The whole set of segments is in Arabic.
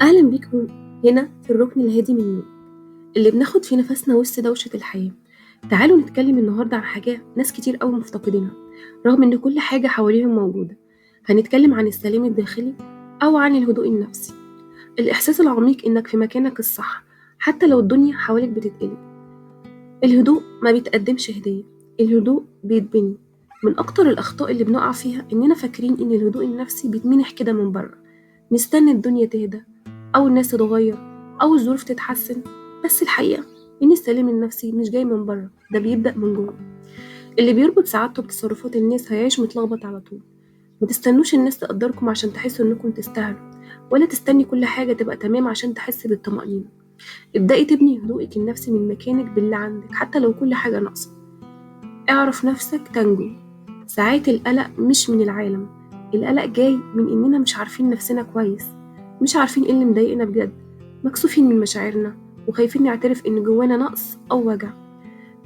أهلا بيكم هنا في الركن الهادي من يوم اللي بناخد فيه نفسنا وسط دوشة الحياة. تعالوا نتكلم النهاردة عن حاجة ناس كتير قوي مفتقدينها رغم إن كل حاجة حواليهم موجودة. هنتكلم عن السلام الداخلي أو عن الهدوء النفسي، الإحساس العميق إنك في مكانك الصح حتى لو الدنيا حواليك بتتقلب. الهدوء ما بيتقدمش هدية، الهدوء بيتبني. من أكتر الأخطاء اللي بنقع فيها إننا فاكرين إن الهدوء النفسي بيتمنح كده من بره، نستنى الدنيا تهدى أو الناس تتغير أو الظروف تتحسن. بس الحقيقة إن السلام النفسي مش جاي من بره، ده بيبدأ من جوه. اللي بيربط سعادته بتصرفات الناس هيعيش متلخبط على طول. متستنوش الناس تقدركم عشان تحسوا إنكم تستاهلوا، ولا تستني كل حاجة تبقى تمام عشان تحس بالطمأنينة. ابدأي تبني هدوءك النفسي من مكانك باللي عندك حتى لو كل حاجة ناقصة. اعرف نفسك تنجو. ساعات القلق مش من العالم، القلق جاي من إننا مش عارفين نفسنا كويس، مش عارفين إيه اللي مضايقنا بجد، مكسوفين من مشاعرنا وخايفين نعترف إن جوانا نقص أو وجع.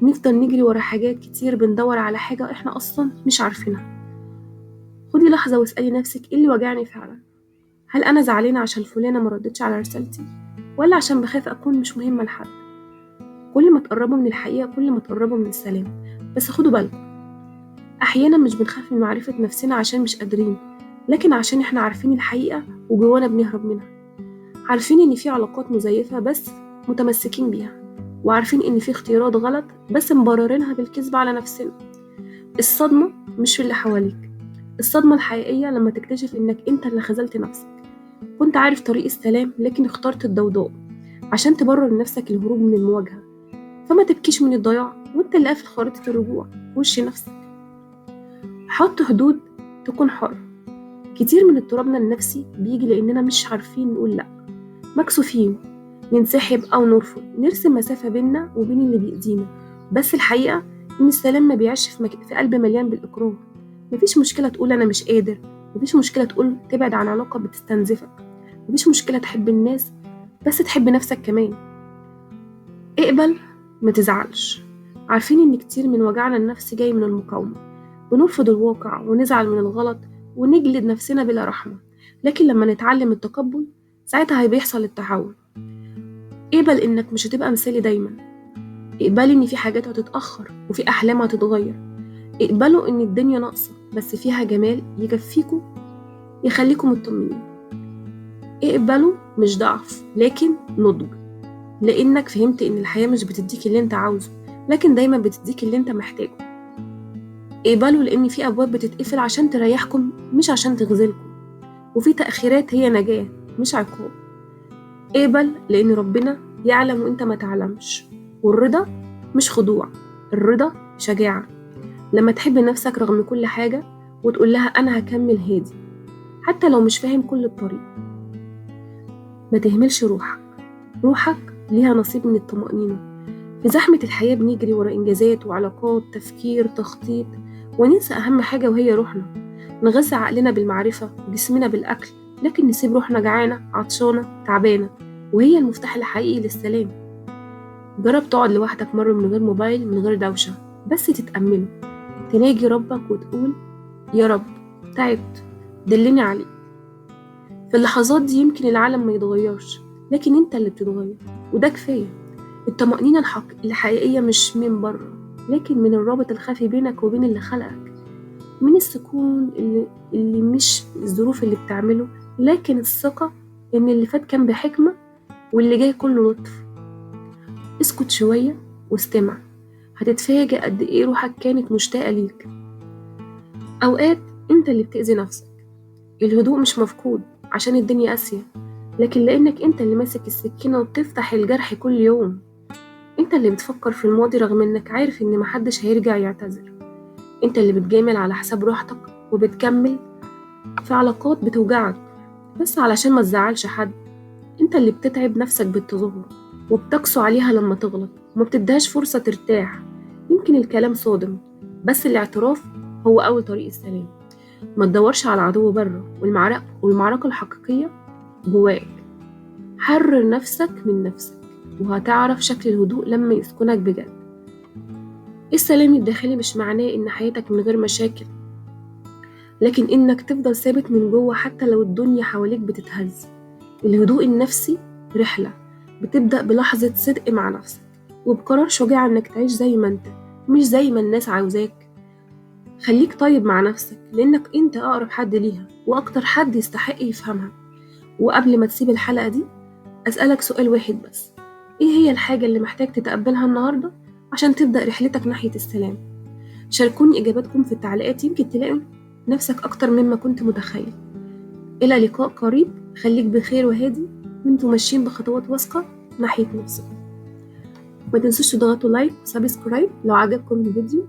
نفضل نجري ورا حاجات كتير بندور على حاجة إحنا أصلا مش عارفينها. خدي لحظة واسألي نفسك إيه اللي وجعني فعلا. هل أنا زعلانة عشان فلانة مردتش على رسالتي، ولا عشان بخاف أكون مش مهمة لحد؟ كل ما تقربوا من الحقيقة كل ما تقربوا من السلام. بس خدوا بالكم، أحيانا مش بنخاف من معرفة نفسنا عشان مش قادرين، لكن عشان إحنا عارفين الحقيقة وجوانا بنهرب منها. عارفين إن في علاقات مزيفة بس متمسكين بيها، وعارفين إن في اختيارات غلط بس مبررينها بالكذب على نفسنا. الصدمة مش في اللي حواليك، الصدمة الحقيقية لما تكتشف إنك أنت اللي خذلت نفسك. كنت عارف طريق السلام لكن اخترت الضوضاء عشان تبرر لنفسك الهروب من المواجهة. فما تبكيش من الضياع وانت اللي قافل خريطة الرجوع في وش نفسك. حط حدود، تكون حر. كتير من اضطرابنا النفسي بيجي لأننا مش عارفين نقول لأ، مكسوفين ننسحب أو نرفض، نرسم مسافة بيننا وبين اللي بيأذينا. بس الحقيقة إن السلام ما بيعيش في قلب مليان بالإكراه. مفيش مشكلة تقول أنا مش قادر، مفيش مشكلة تقول تبعد عن علاقة بتستنزفك، مفيش مشكلة تحب الناس بس تحب نفسك كمان. اقبل، ما تزعلش. عارفين إن كتير من وجعنا النفسي جاي من المقاومة، بنرفض الواقع ونزعل من الغلط ونجلد نفسنا بلا رحمة. لكن لما نتعلم التقبل ساعتها بيحصل التحول. اقبل إنك مش هتبقى مثالي دايما، اقبلي إن في حاجات هتتأخر وفي أحلام هتتغير، اقبلوا إن الدنيا ناقصة بس فيها جمال يكفيكوا يخليكم مطمنين. اقبلوا مش ضعف لكن نضج، لأنك فهمت إن الحياة مش بتديك اللي انت عاوزه لكن دايما بتديك اللي انت محتاجه. اقبلوا لأن في أبواب بتتقفل عشان تريحكم مش عشان تغزلكم، وفي تأخيرات هي نجاة مش عقاب. اقبل لأن ربنا يعلم وانت ما تعلمش، والرضا مش خضوع، الرضا شجاعة. لما تحب نفسك رغم كل حاجة وتقول لها أنا هكمل هادي حتى لو مش فاهم كل الطريق. ما تهملش روحك، روحك ليها نصيب من الطمأنينة. في زحمة الحياة بنجري ورا إنجازات وعلاقات تفكير تخطيط، وننسى أهم حاجة وهي روحنا. نغذي عقلنا بالمعرفة وجسمنا بالأكل، لكن نسيب روحنا جعانة عطشانة تعبانة، وهي المفتاح الحقيقي للسلام. جرب تقعد لوحدك مرة من غير موبايل من غير دوشة، بس تتأمله، تناجي ربك وتقول يا رب تعبت دلني عليك. في اللحظات دي يمكن العالم ما يتغيرش لكن انت اللي بتتغير، وده كفاية. الطمأنينة الحقيقية مش من بره لكن من الرابط الخفي بينك وبين اللي خلقك، من السكون اللي مش الظروف اللي بتعمله لكن الثقة إن اللي فات كان بحكمة واللي جاي كله لطف. اسكت شوية واستمع، هتتفاجأ قد إيه روحك كانت مشتاقة ليك. أوقات أنت اللي بتأذي نفسك. الهدوء مش مفقود عشان الدنيا قاسية، لكن لأنك أنت اللي ماسك السكينة وبتفتح الجرح كل يوم. أنت اللي بتفكر في الماضي رغم إنك عارف إن محدش هيرجع يعتذر. أنت اللي بتجامل على حساب راحتك وبتكمل في علاقات بتوجعك بس علشان ما تزعلش حد. أنت اللي بتتعب نفسك بالتظاهر وبتقسو عليها لما تغلط وما بتديهاش فرصة ترتاح. يمكن الكلام صادم بس الاعتراف هو أول طريق السلام. ما تدورش على عدو بره، والمعركة الحقيقية جواك. حرر نفسك من نفسك وهتعرف شكل الهدوء لما يسكنك بجد. السلام الداخلي مش معناه إن حياتك من غير مشاكل، لكن إنك تفضل ثابت من جوه حتى لو الدنيا حواليك بتتهز. الهدوء النفسي رحلة بتبدأ بلحظة صدق مع نفسك وبقرار شجاع إنك تعيش زي ما أنت، مش زي ما الناس عاوزاك. خليك طيب مع نفسك لأنك أنت أقرب حد ليها وأكتر حد يستحق يفهمها. وقبل ما تسيب الحلقة دي أسألك سؤال واحد بس: إيه هي الحاجة اللي محتاج تتقبلها النهاردة عشان تبدأ رحلتك ناحية السلام؟ شاركوني إجاباتكم في التعليقات، يمكن تلاقي نفسك أكتر مما كنت متخيل. إلى لقاء قريب، خليك بخير وهادي وانتوا ماشيين بخطوات واثقة ناحية نفسكم. ما تنسوش تضغطوا لايك وسبسكرايب لو عجبكم الفيديو،